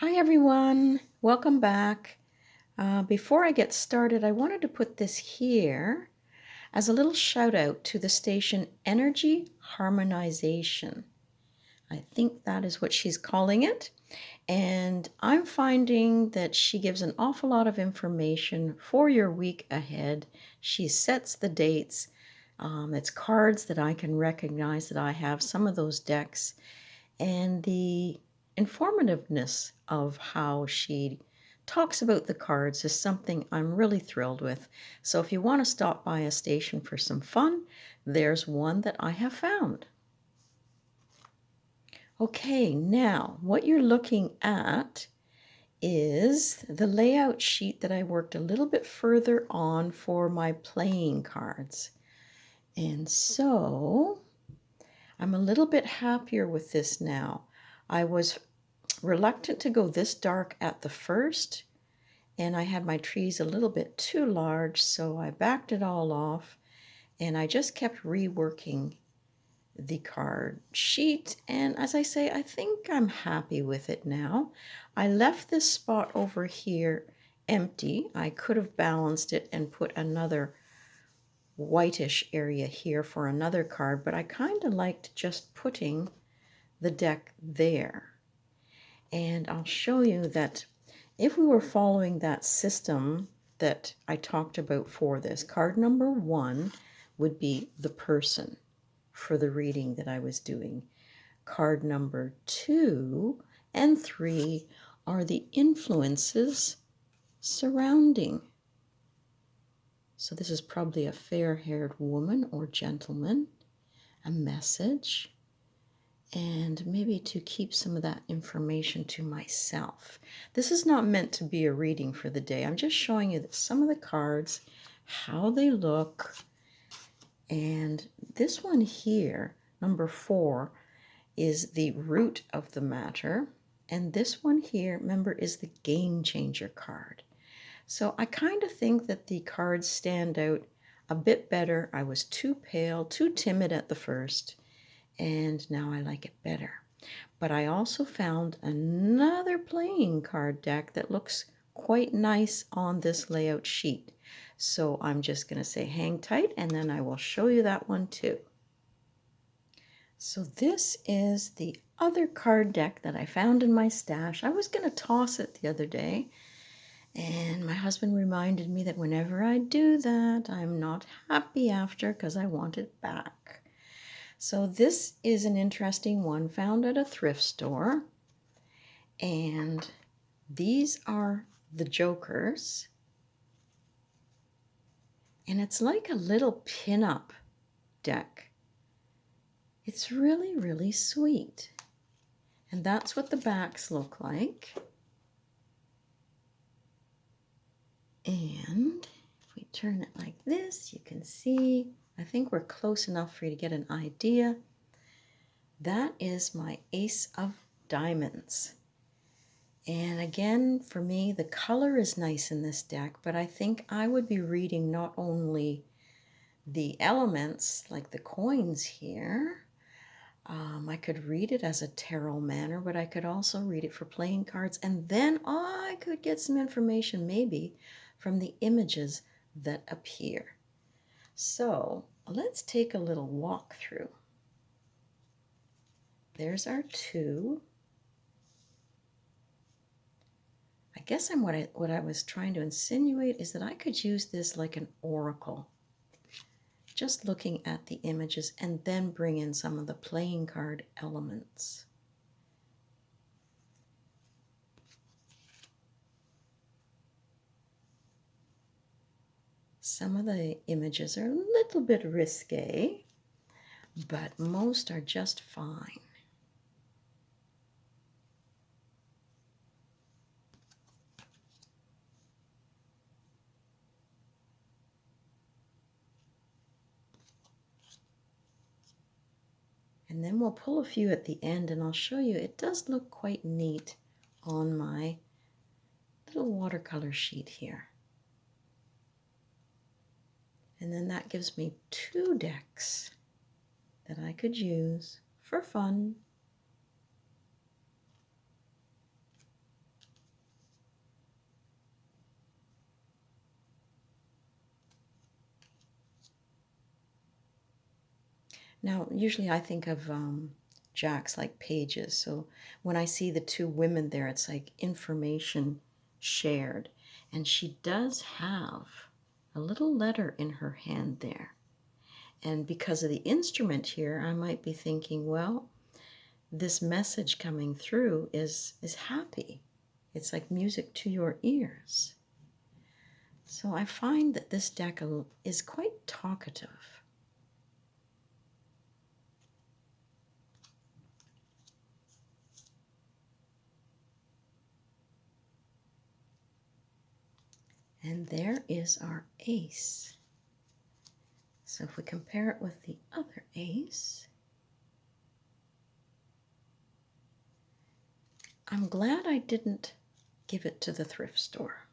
Hi everyone, welcome back. Before I get started, I wanted to put this here as a little shout out to the station Energy Harmonization. I think that is what she's calling it. And I'm finding that she gives an awful lot of information for your week ahead. She sets the dates. It's cards that I can recognize that I have some of those decks, and the informativeness of how she talks about the cards is something I'm really thrilled with. So if you want to stop by a station for some fun, there's one that I have found. Okay, now what you're looking at is the layout sheet that I worked a little bit further on for my playing cards. And so I'm a little bit happier with this now. I was reluctant to go this dark at the first, and I had my trees a little bit too large, so I backed it all off, and I just kept reworking the card sheet. And as I say, I think I'm happy with it now. I left this spot over here empty. I could have balanced it and put another whitish area here for another card, but I kind of liked just putting the deck there. And I'll show you that if we were following that system that I talked about for this, card number 1 would be the person for the reading that I was doing. Card number 2 and 3 are the influences surrounding. So this is probably a fair-haired woman or gentleman, a message, and maybe to keep some of that information to myself. This is not meant to be a reading for the day. I'm just showing you some of the cards, how they look. And this one here, number 4, is the root of the matter. And this one here, remember, is the game changer card. So I kind of think that the cards stand out a bit better. I was too pale, too timid at the first, and now I like it better. But I also found another playing card deck that looks quite nice on this layout sheet. So I'm just going to say hang tight, and then I will show you that one too. So this is the other card deck that I found in my stash. I was going to toss it the other day, and my husband reminded me that whenever I do that, I'm not happy after because I want it back. So this is an interesting one found at a thrift store. And these are the jokers. And it's like a little pin-up deck. It's really, really sweet. And that's what the backs look like. And if we turn it like this, you can see, I think we're close enough for you to get an idea. That is my Ace of Diamonds. And again, for me, the color is nice in this deck, but I think I would be reading not only the elements, like the coins here. I could read it as a tarot manner, but I could also read it for playing cards, and then I could get some information maybe from the images that appear. So let's take a little walk through. There's our 2. I guess what I was trying to insinuate is that I could use this like an oracle, just looking at the images and then bring in some of the playing card elements. Some of the images are a little bit risque, but most are just fine. And then we'll pull a few at the end, and I'll show you it does look quite neat on my little watercolor sheet here. And then that gives me 2 decks that I could use for fun. Now, usually I think of jacks like pages. So when I see the two women there, it's like information shared. And she does have a little letter in her hand there. And because of the instrument here, I might be thinking, well, this message coming through is happy. It's like music to your ears. So I find that this deck is quite talkative. And there is our ace. So if we compare it with the other ace, I'm glad I didn't give it to the thrift store.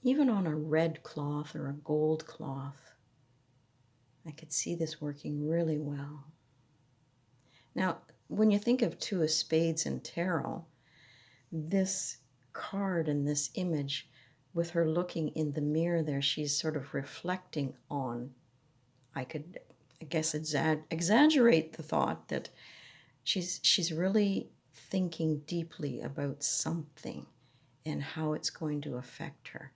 Even on a red cloth or a gold cloth, I could see this working really well. Now, when you think of two of spades and tarot, this card and this image with her looking in the mirror there, she's sort of reflecting on, I guess, exaggerate the thought that she's really thinking deeply about something and how it's going to affect her.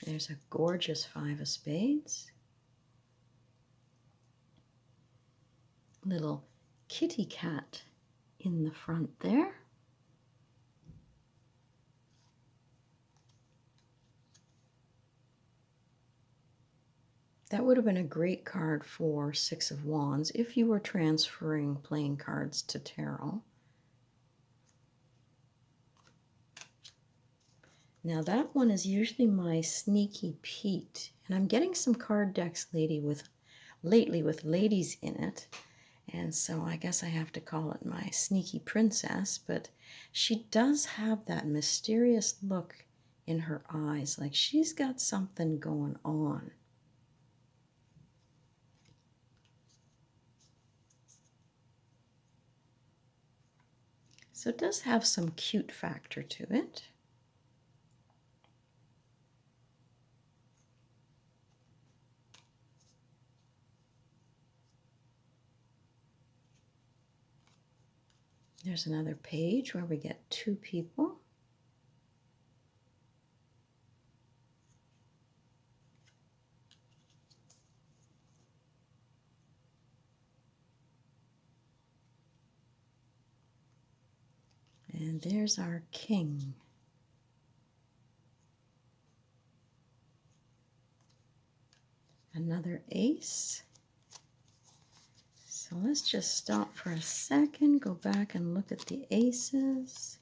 There's a gorgeous five of spades. Little kitty cat in the front there. That would have been a great card for Six of Wands if you were transferring playing cards to tarot. Now that one is usually my sneaky Pete, and I'm getting some card decks lately with ladies in it, and so I guess I have to call it my sneaky princess, but she does have that mysterious look in her eyes, like she's got something going on. So it does have some cute factor to it. There's another page where we get two people. And there's our king. Another ace. So let's just stop for a second, go back and look at the aces.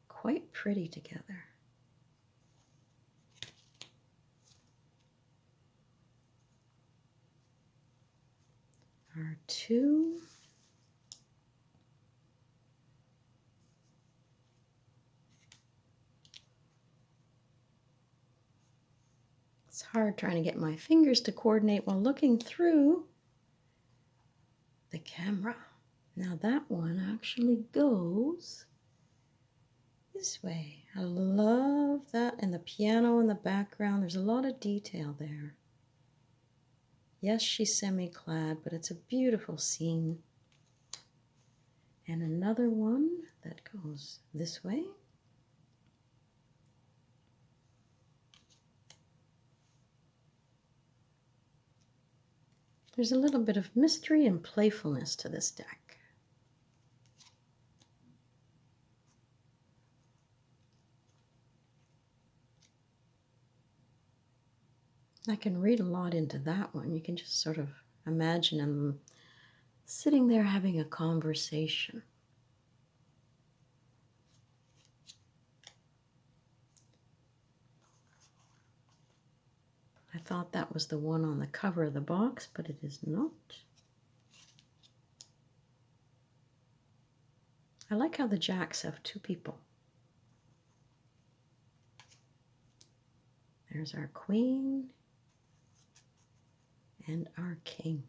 Quite pretty together. Our two. It's hard trying to get my fingers to coordinate while looking through the camera. Now that one actually goes this way. I love that, and the piano in the background. There's a lot of detail there. Yes, she's semi-clad, but it's a beautiful scene. And another one that goes this way. There's a little bit of mystery and playfulness to this deck. I can read a lot into that one. You can just sort of imagine them sitting there having a conversation. I thought that was the one on the cover of the box, but it is not. I like how the jacks have two people. There's our queen and our king.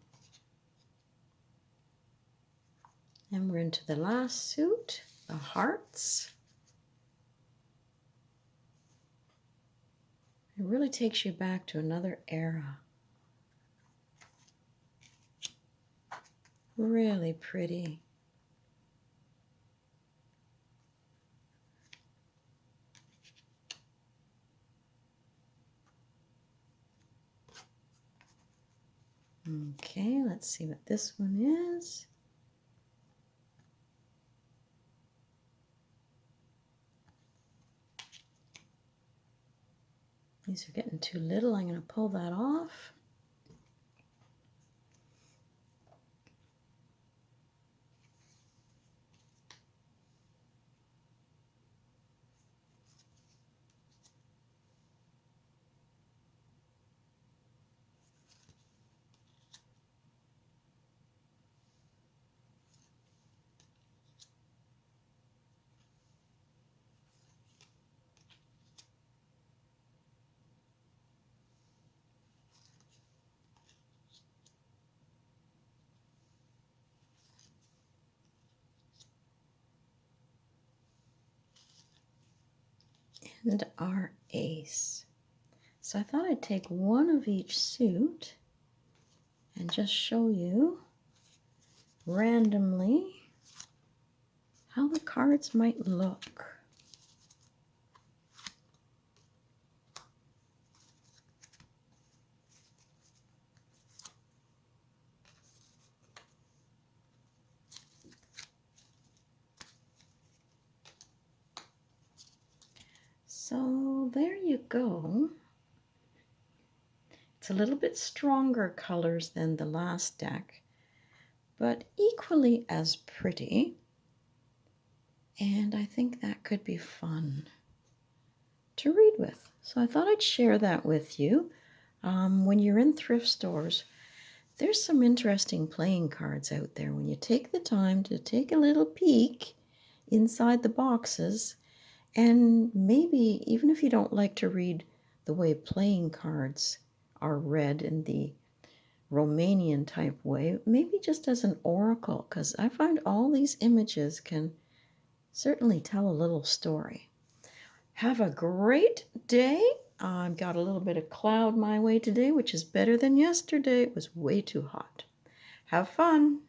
And we're into the last suit, the hearts. It really takes you back to another era. Really pretty. Okay, let's see what this one is. These are getting too little. I'm going to pull that off. And our ace. So I thought I'd take one of each suit and just show you randomly how the cards might look. So there you go. It's a little bit stronger colors than the last deck, but equally as pretty. And I think that could be fun to read with. So I thought I'd share that with you. When you're in thrift stores, there's some interesting playing cards out there. When you take the time to take a little peek inside the boxes, and maybe even if you don't like to read the way playing cards are read in the Romanian type way, maybe just as an oracle, because I find all these images can certainly tell a little story. Have a great day. I've got a little bit of cloud my way today, which is better than yesterday. It was way too hot. Have fun.